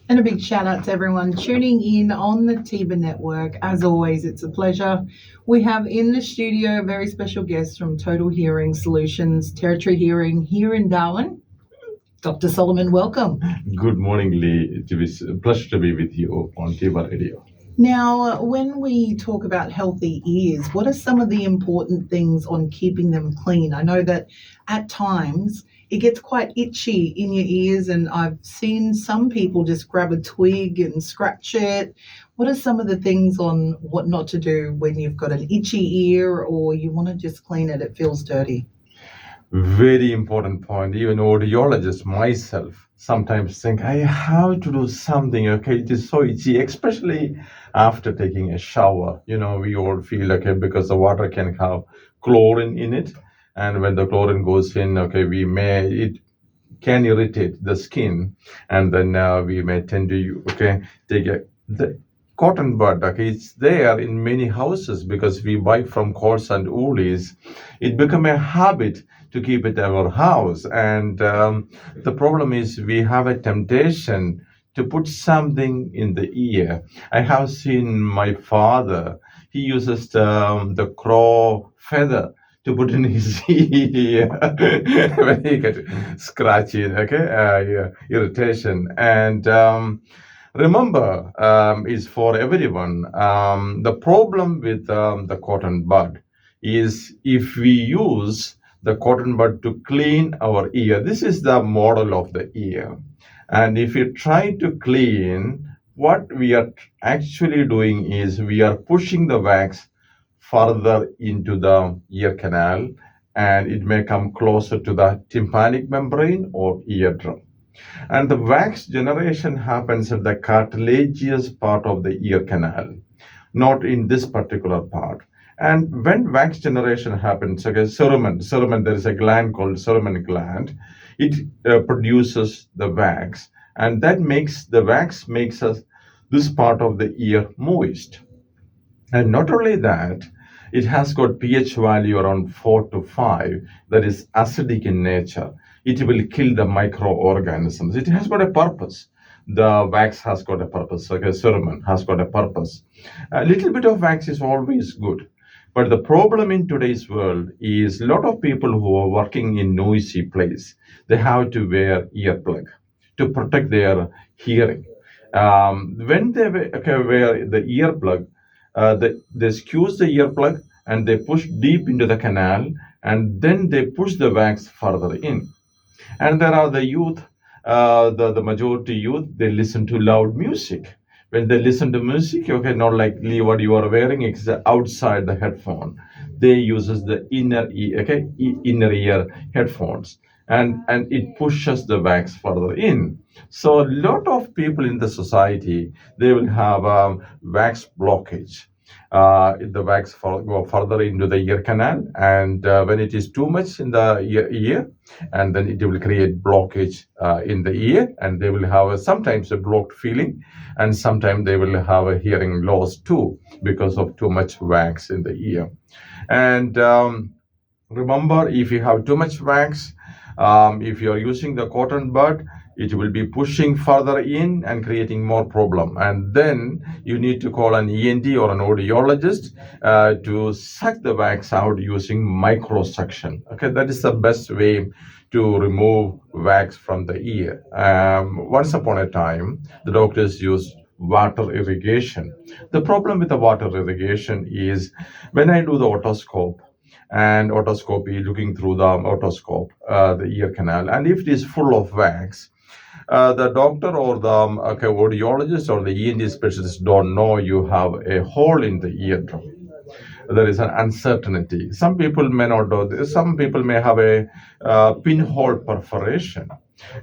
And a big shout out to everyone tuning in on the Teabba network. As always, it's a pleasure. We have in the studio a very special guest from Total Hearing Solutions, Territory Hearing here in Darwin. Dr. Salimon, welcome. Good morning, Lee. It is a pleasure to be with you on Teabba Radio. Now, when we talk about healthy ears, what are some of the important things on keeping them clean? I know that at times it gets quite itchy in your ears, and I've seen some people just grab a twig and scratch it. What are some of the things on what not to do when you've got an itchy ear or you want to just clean it, it feels dirty? Very important point. Even audiologist myself sometimes think I have to do something. Okay, it is so itchy, especially after taking a shower. We all feel okay because the water can have chlorine in it, and when the chlorine goes in, okay, it can irritate the skin, and then we may tend to take the cotton bud. Okay, it's there in many houses because we buy from courts and woolies. It become a habit to keep it in our house, and the problem is we have a temptation to put something in the ear. I have seen my father. He uses the crow feather to put in his ear when he get scratching, okay, irritation. And remember, is for everyone. The problem with the cotton bud is if we use the cotton bud to clean our ear. This is the model of the ear. And if you try to clean, what we are actually doing is we are pushing the wax further into the ear canal, and it may come closer to the tympanic membrane or eardrum. And the wax generation happens at the cartilaginous part of the ear canal, not in this particular part. And when wax generation happens, okay, cerumen, there is a gland called cerumen gland. It produces the wax, and that makes the wax makes us this part of the ear moist. And not only that, it has got pH value around 4 to 5, that is acidic in nature. It will kill the microorganisms. It has got a purpose. The wax has got a purpose. Okay, cerumen has got a purpose. A little bit of wax is always good. But the problem in today's world is a lot of people who are working in noisy place, they have to wear earplug to protect their hearing. When they wear the earplug, they squeeze the earplug and they push deep into the canal, and then they push the wax further in. And there are the youth, the majority youth, they listen to loud music. When they listen to music, okay, not like what you are wearing, it's outside the headphone. They uses the inner ear, okay, inner ear headphones, and it pushes the wax further in. So a lot of people in the society, they will have a wax blockage. The wax go further into the ear canal, and when it is too much in the ear, and then it will create blockage in the ear, and they will have sometimes a blocked feeling, and sometimes they will have a hearing loss too because of too much wax in the ear. And remember, if you have too much wax, if you are using the cotton bud, it will be pushing further in and creating more problem. And then you need to call an ENT or an audiologist to suck the wax out using microsuction. Okay, that is the best way to remove wax from the ear. Once upon a time, the doctors used water irrigation. The problem with the water irrigation is when I do the otoscope, and otoscopy, looking through the otoscope, the ear canal, and if it is full of wax, the doctor or the audiologist or the ENT specialist don't know you have a hole in the eardrum. There is an uncertainty. Some people may not know this. Some people may have a pinhole perforation.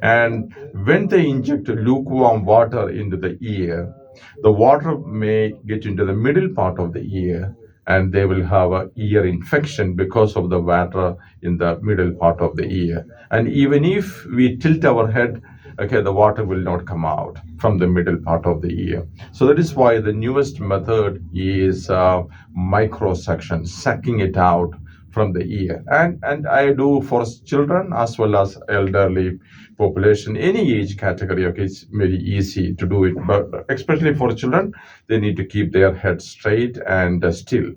And when they inject lukewarm water into the ear, the water may get into the middle part of the ear, and they will have a ear infection because of the water in the middle part of the ear. And even if we tilt our head, okay, the water will not come out from the middle part of the ear. So that is why the newest method is microsuction, sucking it out from the ear. And I do for children as well as elderly population, any age category. Okay, it's very easy to do it, but especially for children, they need to keep their head straight and still.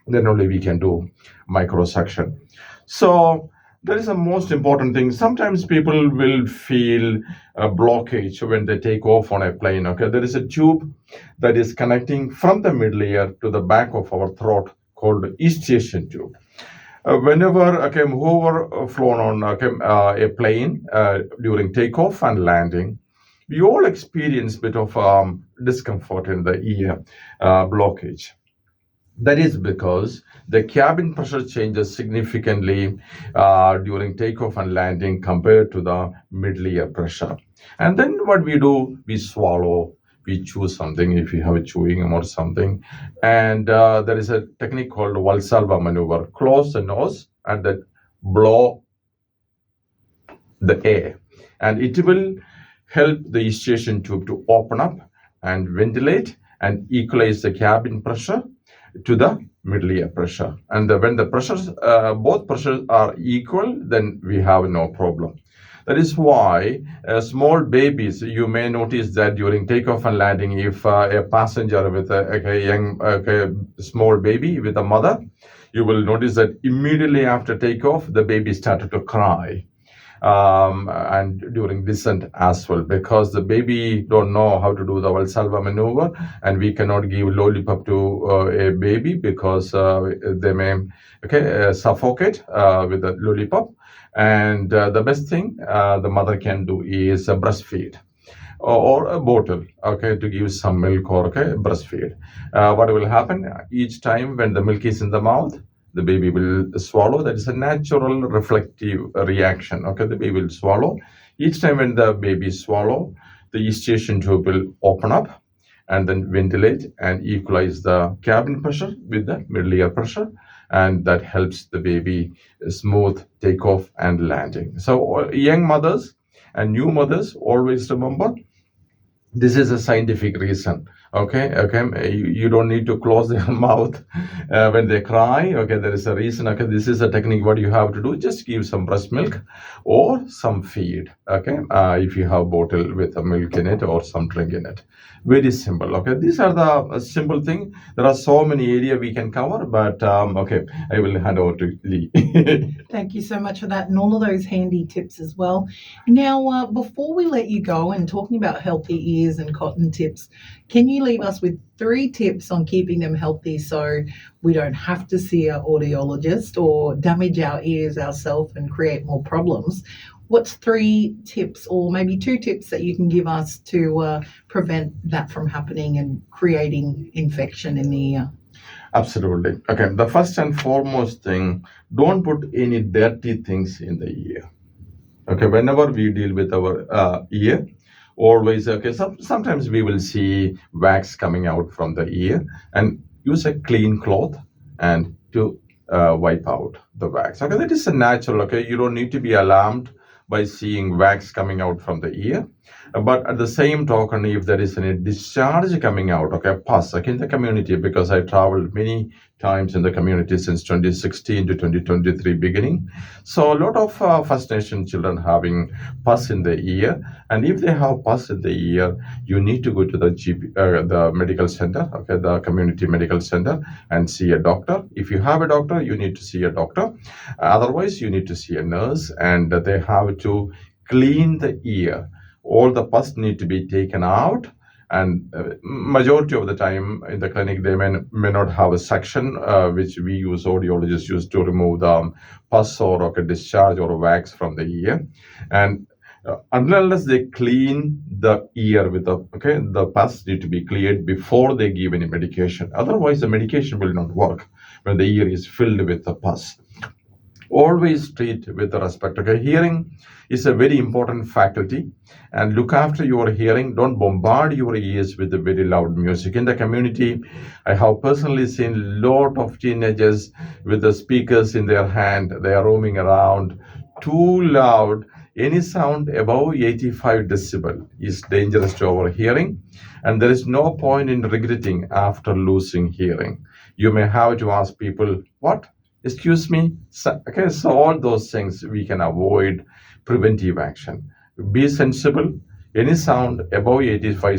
Then only we can do microsuction. So that is the most important thing. Sometimes people will feel a blockage when they take off on a plane. Okay, there is a tube that is connecting from the middle ear to the back of our throat called eustachian tube. Whenever whoever flown on a plane during takeoff and landing, we all experience bit of discomfort in the ear blockage. That is because the cabin pressure changes significantly during takeoff and landing compared to the middle ear pressure. And then what we do, we swallow, we chew something if you have a chewing or something. And there is a technique called Valsalva maneuver. Close the nose and then blow the air. And it will help the eustachian tube to open up and ventilate and equalize the cabin pressure to the middle ear pressure. And when the pressures, both pressures are equal, then we have no problem. That is why small babies, you may notice that during takeoff and landing, if a passenger with a young small baby with a mother, you will notice that immediately after takeoff, the baby started to cry. And during descent as well, because the baby don't know how to do the Valsalva maneuver, and we cannot give lollipop to a baby because they may suffocate with the lollipop. And the best thing the mother can do is breastfeed or a bottle, to give some milk or breastfeed. What will happen each time when the milk is in the mouth? The baby will swallow. That is a natural reflective reaction. The baby will swallow. Each time when the baby swallow, the eustachian tube will open up and then ventilate and equalize the cabin pressure with the middle ear pressure, and that helps the baby smooth takeoff and landing. So young mothers and new mothers, always remember, this is a scientific reason. You don't need to close their mouth when they cry. There is a reason. This is a technique. What you have to do, just give some breast milk or some feed. If you have bottle with a milk in it or some drink in it. Very simple. These are the simple thing. There are so many areas we can cover, but I will hand over to Lee. Thank you so much for that and all of those handy tips as well. Now, before we let you go and talking about healthy ears and cotton tips, can you leave us with 3 tips on keeping them healthy so we don't have to see an audiologist or damage our ears ourselves and create more problems? What's 3 tips or maybe 2 tips that you can give us to prevent that from happening and creating infection in the ear? Absolutely. The first and foremost thing, don't put any dirty things in the ear. Whenever we deal with our ear, always, sometimes we will see wax coming out from the ear, and use a clean cloth and to wipe out the wax. That is a natural. You don't need to be alarmed by seeing wax coming out from the ear. But at the same token, if there is any discharge coming out, pus, in the community, because I traveled many times in the community since 2016 to 2023 beginning. So a lot of First Nation children having pus in the ear. And if they have pus in the ear, you need to go to the GP, the medical center, the community medical center, and see a doctor. If you have a doctor, you need to see a doctor. Otherwise, you need to see a nurse, and they have to clean the ear. All the pus need to be taken out, and majority of the time in the clinic they may not have a section which we use, audiologists use, to remove the pus or discharge or wax from the ear. And unless they clean the ear with the pus need to be cleared before they give any medication. Otherwise the medication will not work when the ear is filled with the pus. Always treat with respect. Hearing is a very important faculty, and look after your hearing. Don't bombard your ears with the very loud music. In the community, I have personally seen a lot of teenagers with the speakers in their hand. They are roaming around too loud. Any sound above 85 decibel is dangerous to our hearing, and there is no point in regretting after losing hearing. You may have to ask people, what Excuse me. So all those things we can avoid preventive action. Be sensible. Any sound above 85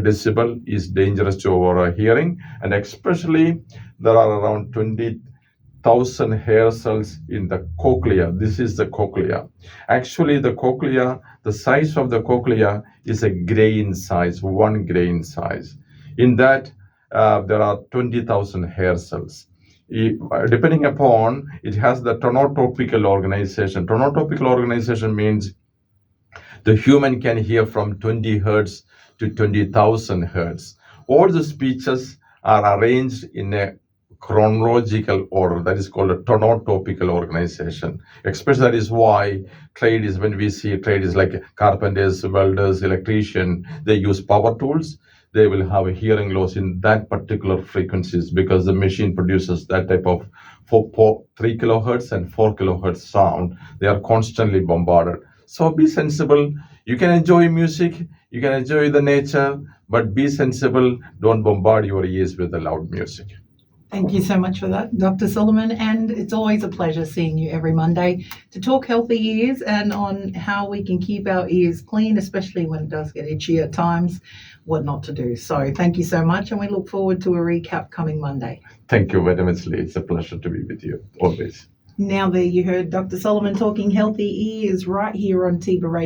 decibel is dangerous to our hearing, and especially there are around 20,000 hair cells in the cochlea. This is the cochlea. Actually, the cochlea, the size of the cochlea is a grain size, 1 grain size. In that, there are 20,000 hair cells. Depending upon, it has the tonotopical organization. Tonotopical organization means the human can hear from 20 hertz to 20,000 hertz. All the speeches are arranged in a chronological order. That is called a tonotopical organization. Especially that is why trades, when we see trades like carpenters, welders, electrician, they use power tools. They will have a hearing loss in that particular frequencies because the machine produces that type of 3 kilohertz and 4 kilohertz sound. They are constantly bombarded. So be sensible. You can enjoy music, you can enjoy the nature, but be sensible. Don't bombard your ears with the loud music. Thank you so much for that, Dr. Salimon. And it's always a pleasure seeing you every Monday to talk healthy ears and on how we can keep our ears clean, especially when it does get itchy at times, what not to do. So thank you so much, and we look forward to a recap coming Monday. Thank you very much, Lee. It's a pleasure to be with you, always. Now there you heard Dr. Salimon talking healthy ears right here on Teabba Radio.